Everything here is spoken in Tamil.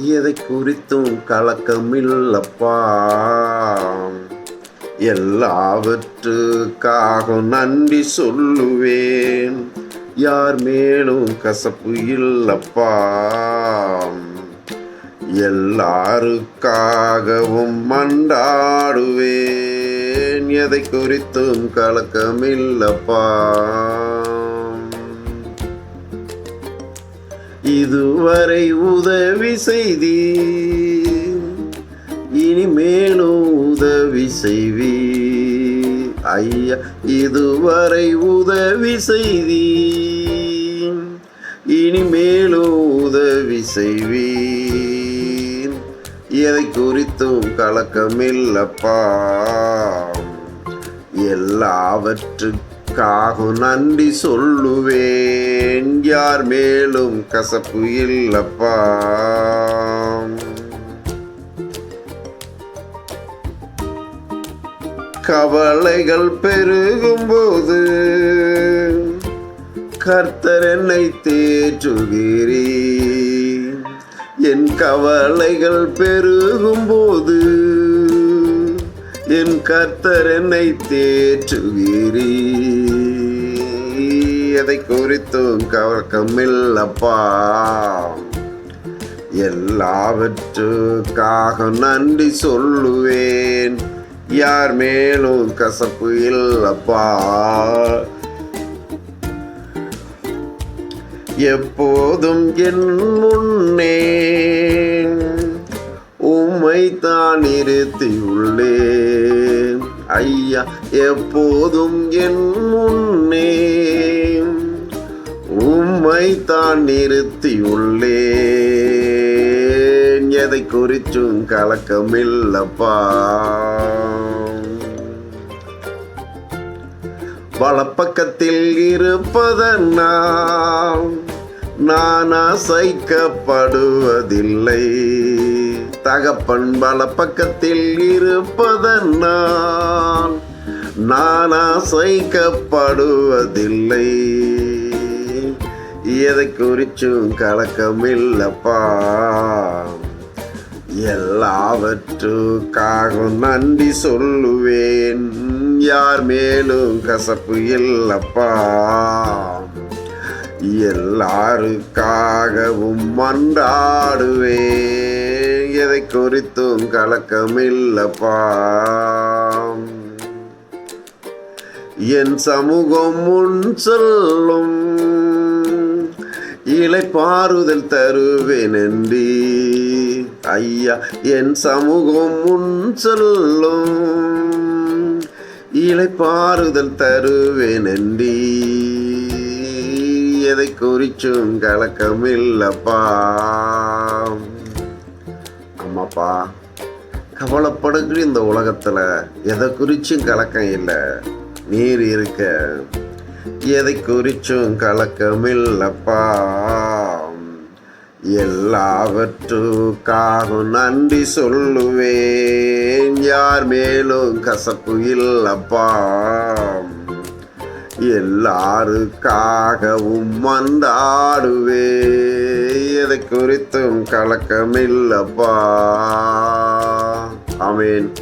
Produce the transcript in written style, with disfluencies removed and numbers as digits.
எதை குறித்தும் கலக்கமில்லப்பா. எல்லாவற்றுக்காக நன்றி சொல்லுவேன். யார் மேலும் கசப்பு இல்லப்பா. எல்லாருக்காகவும் மன்றாடுவேன். எதை குறித்தும் கலக்கமில்லப்பா. இதுவரை உதவி செய்தீர், இனிமேலும் உதவி செய்வீர். ஐயா, இதுவரை உதவி செய்தீர், இனிமேலும் உதவி செய்வீர். எதை குறித்தும் கலக்கமில்லப்பா. எல்லாவற்றுக்காக நன்றி சொல்லுவேன். யார் மேலும் கசப்பு இல்லப்பா. கவலைகள் பெருகும்போது கர்த்தர் என்னை தேற்றுகிறீர். என் கவலைகள் பெருகும்போது என் கர்த்தர் என்னை தேற்றுகிறீர். எதை குறித்தும் கலக்கமில்லப்பா. எல்லாவற்றுக்காக நன்றி சொல்லுவேன். யார் மேலும் கசப்பு இல்லப்பா. எப்போதும் என் முன்னே உம்மை தான் நிறுத்தியுள்ளேன். ஐயா, எப்போதும் என் முன்னே உம்மை தான் நிறுத்தியுள்ளேன். எதை குறித்தும் கலக்கமில்லப்பா. வலப்பக்கத்தில் இருப்பதனால் நான் அசைக்கப்படுவதில்லை. தகப்பன் வலப்பக்கத்தில் இருப்பதனால் நான் அசைக்கப்படுவதில்லை. எதை குறிச்சும் கலக்கமில்லப்பா. எல்லாவற்றுக்காக நன்றி சொல்லுவேன். யார் மேலும் கசப்பு இல்லப்பா. எல்லாருக்காகவும் மன்றாடுவேன். எதை குறித்தும் கலக்கமில்லப்பா. என் சமூகம் முன் சொல்லும் இளைப்பாறுதல் தருவேன் என்றீ. ஐயா, என் சமூகம் முன் சொல்லும் இளைப்பாறுதல் தருவேன் என்றீ. எதை குறிச்சும் கலக்கமில்லப்பா. அம்மாப்பா, கவலைப்படுகிற இந்த உலகத்துல எதை குறிச்சும் கலக்கம் இல்லை. நீர் இருக்க எதை குறிச்சும் கலக்கமில்லப்பா. எல்லாவற்றுக்காக நன்றி சொல்லுவேன். யார் மேலும் கசப்பு இல்லப்பா. எல்லாருக்காகவும் மன்றாடுவேன். எதை குறித்தும் கலக்கமில்லப்பா. ஆமென்.